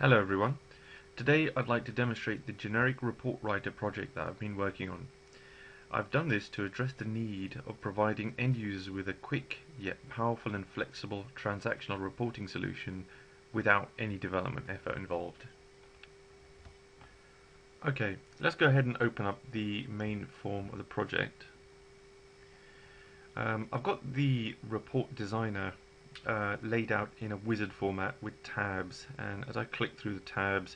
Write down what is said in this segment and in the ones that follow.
Hello everyone. Today I'd like to demonstrate the generic report writer project that I've been working on. I've done this to address the need of providing end users with a quick yet powerful and flexible transactional reporting solution without any development effort involved. Okay, let's go ahead and open up the main form of the project. I've got the report designer laid out in a wizard format with tabs, and as I click through the tabs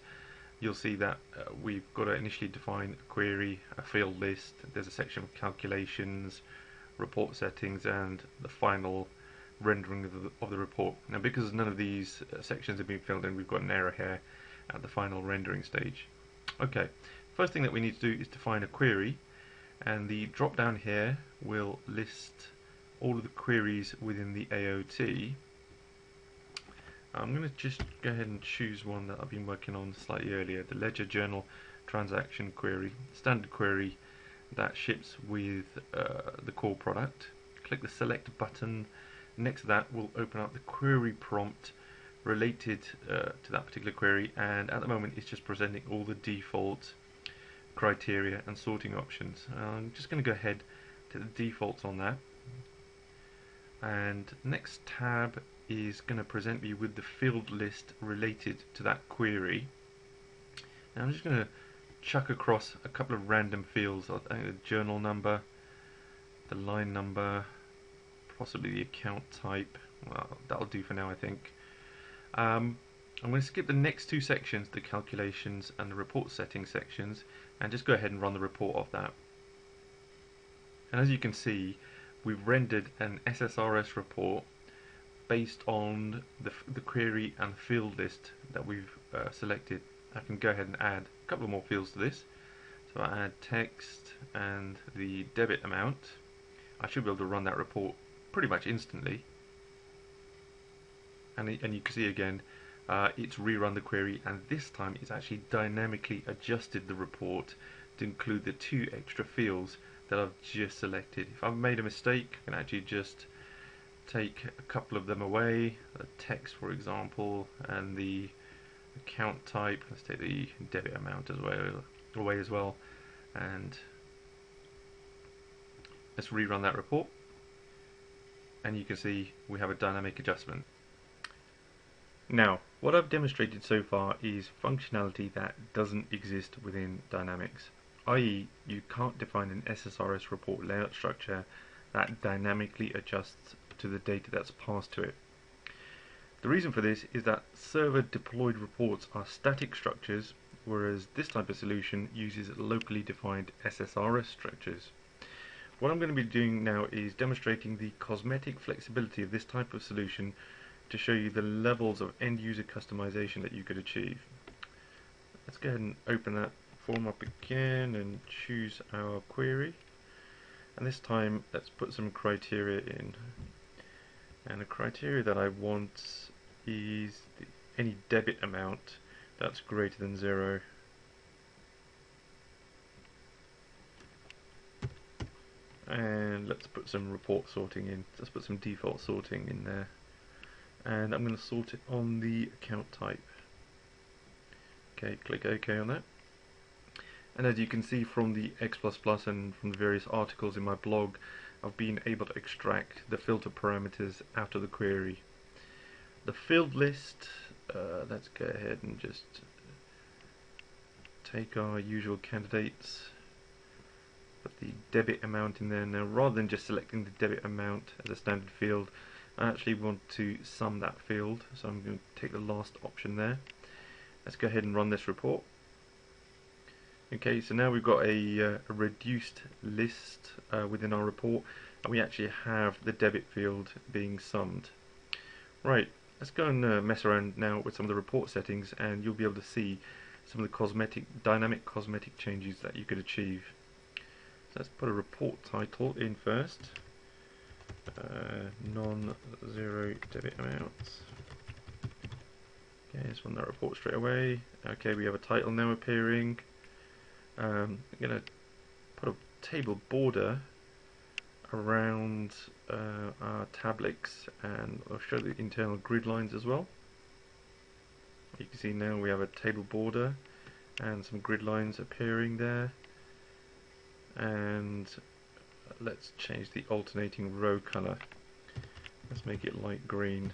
you'll see that we've got to initially define a query, a field list, there's a section of calculations, report settings, and the final rendering of the report. Now because none of these sections have been filled in, we've got an error here at the final rendering stage. Okay, first thing that we need to do is define a query, and the drop down here will list all of the queries within the AOT. I'm going to just go ahead and choose one that I've been working on slightly earlier, the ledger journal transaction query, standard query that ships with the core product. Click the select button. Next to that will open up the query prompt related to that particular query, and at the moment it's just presenting all the default criteria and sorting options. I'm just going to go ahead to the defaults on that, and next tab is going to present me with the field list related to that query. Now I'm just going to chuck across a couple of random fields, I think the journal number, the line number, possibly the account type. Well, that'll do for now, I think. I'm going to skip the next two sections, the calculations and the report settings sections, and just go ahead and run the report of that. And as you can see, we've rendered an SSRS report based on the query and field list that we've selected. I can go ahead and add a couple more fields to this. So I add text and the debit amount. I should be able to run that report pretty much instantly. And you can see again, it's rerun the query, and this time it's actually dynamically adjusted the report to include the two extra fields that I've just selected. If I've made a mistake, I can actually just take a couple of them away, the text for example, and the account type. Let's take the debit amount as well away as well, and let's rerun that report, and you can see we have a dynamic adjustment. Now, what I've demonstrated so far is functionality that doesn't exist within Dynamics, i.e. you can't define an SSRS report layout structure that dynamically adjusts to the data that's passed to it. The reason for this is that server deployed reports are static structures, whereas this type of solution uses locally defined SSRS structures. What I'm going to be doing now is demonstrating the cosmetic flexibility of this type of solution to show you the levels of end user customization that you could achieve. Let's go ahead and open that form up again and choose our query, and this time let's put some criteria in, and the criteria that I want is any debit amount that's greater than 0. And let's put some report sorting in. Let's put some default sorting in there, and I'm going to sort it on the account type. Okay, click OK on that. And as you can see from the X++ and from the various articles in my blog, I've been able to extract the filter parameters out of the query. The field list, let's go ahead and just take our usual candidates, put the debit amount in there. Now rather than just selecting the debit amount as a standard field, I actually want to sum that field, so I'm going to take the last option there. Let's go ahead and run this report. Okay, so now we've got a reduced list within our report, and we actually have the debit field being summed. Right, let's go and mess around now with some of the report settings, and you'll be able to see some of the dynamic cosmetic changes that you could achieve. So let's put a report title in first. Non-zero debit amounts. Okay, let's run that report straight away. Okay, we have a title now appearing. I'm going to put a table border around our tablets, and I'll show the internal grid lines as well. You can see now we have a table border and some grid lines appearing there. And let's change the alternating row color. Let's make it light green.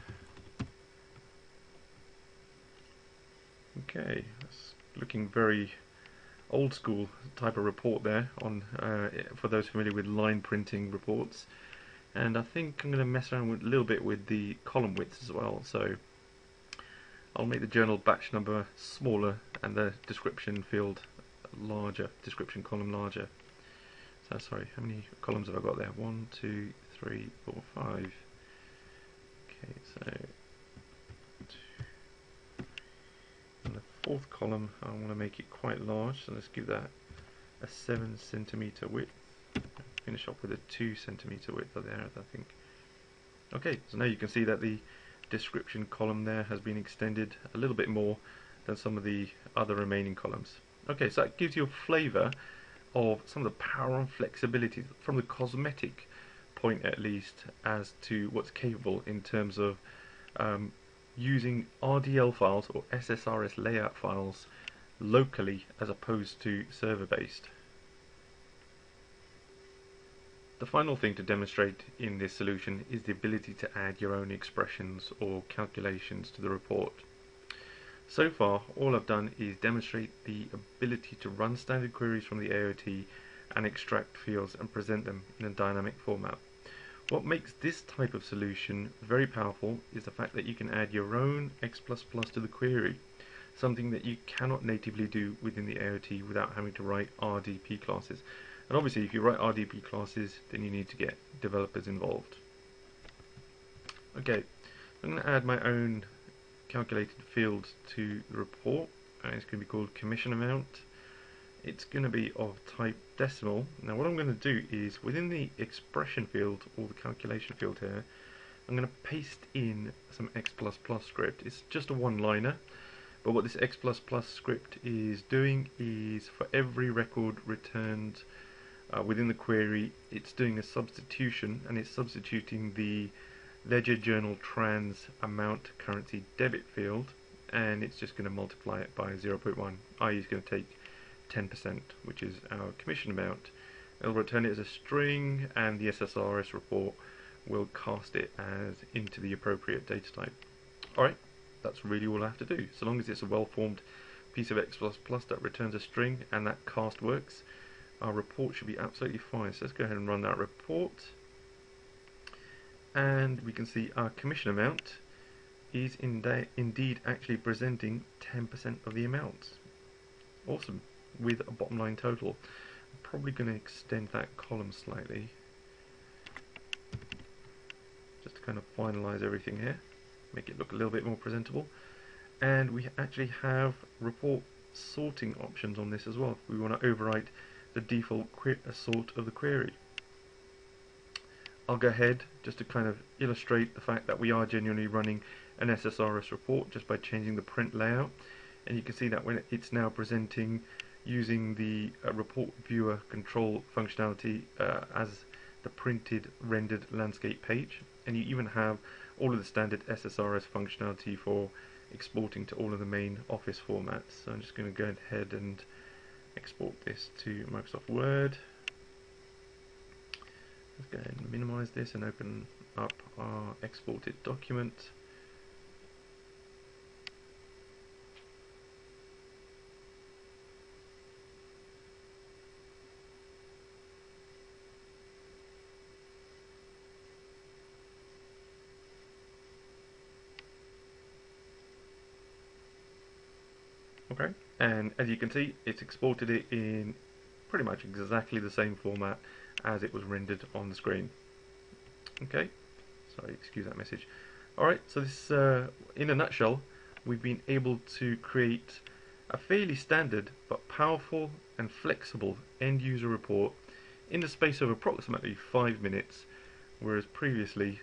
Okay, that's looking very old school type of report there on for those familiar with line printing reports. And I think I'm going to mess around with a little bit with the column widths as well. So I'll make the journal batch number smaller and the description field larger, description column larger. So sorry, how many columns have I got there? 1, 2, 3, 4, 5. Okay, so and the fourth column I want to make it quite large, so let's give that a 7 centimeter width. Finish off with a 2 centimeter width there, I think. Okay, so now you can see that the description column there has been extended a little bit more than some of the other remaining columns. Okay, so that gives you a flavour of some of the power and flexibility from the cosmetic point at least as to what's capable in terms of using RDL files or SSRS layout files locally as opposed to server based. The final thing to demonstrate in this solution is the ability to add your own expressions or calculations to the report. So far, all I've done is demonstrate the ability to run standard queries from the AOT and extract fields and present them in a dynamic format. What makes this type of solution very powerful is the fact that you can add your own X++ to the query, something that you cannot natively do within the AOT without having to write RDP classes. And obviously if you write RDP classes, then you need to get developers involved. Okay, I'm going to add my own calculated field to the report, and it's going to be called commission amount. It's going to be of type decimal. Now what I'm going to do is within the expression field or the calculation field here, I'm going to paste in some X++ script. It's just a one-liner, but what this X++ script is doing is for every record returned within the query, it's doing a substitution, and it's substituting the ledger journal trans amount currency debit field, and it's just going to multiply it by 0.1, i.e. it's going to take 10%, which is our commission amount. It'll return it as a string, and the SSRS report will cast it as into the appropriate data type. Alright, that's really all I have to do. So long as it's a well-formed piece of X++ that returns a string and that cast works, our report should be absolutely fine. So let's go ahead and run that report. And we can see our commission amount is indeed actually presenting 10% of the amount. Awesome, with a bottom line total. I'm probably going to extend that column slightly, just to kind of finalize everything here, make it look a little bit more presentable. And we actually have report sorting options on this as well, if we want to overwrite the default sort of the query. I'll go ahead just to kind of illustrate the fact that we are genuinely running an SSRS report just by changing the print layout, and you can see that when it's now presenting using the report viewer control functionality as the printed rendered landscape page, and you even have all of the standard SSRS functionality for exporting to all of the main Office formats. So I'm just going to go ahead and export this to Microsoft Word. Let's go ahead and minimize this and open up our exported document. Okay, and as you can see, it's exported it in pretty much exactly the same format as it was rendered on the screen. Okay, sorry, excuse that message. Alright, so this, in a nutshell, we've been able to create a fairly standard but powerful and flexible end user report in the space of approximately 5 minutes, whereas previously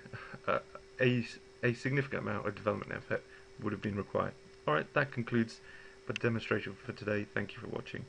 a significant amount of development effort would have been required. Alright, that concludes the demonstration for today. Thank you for watching.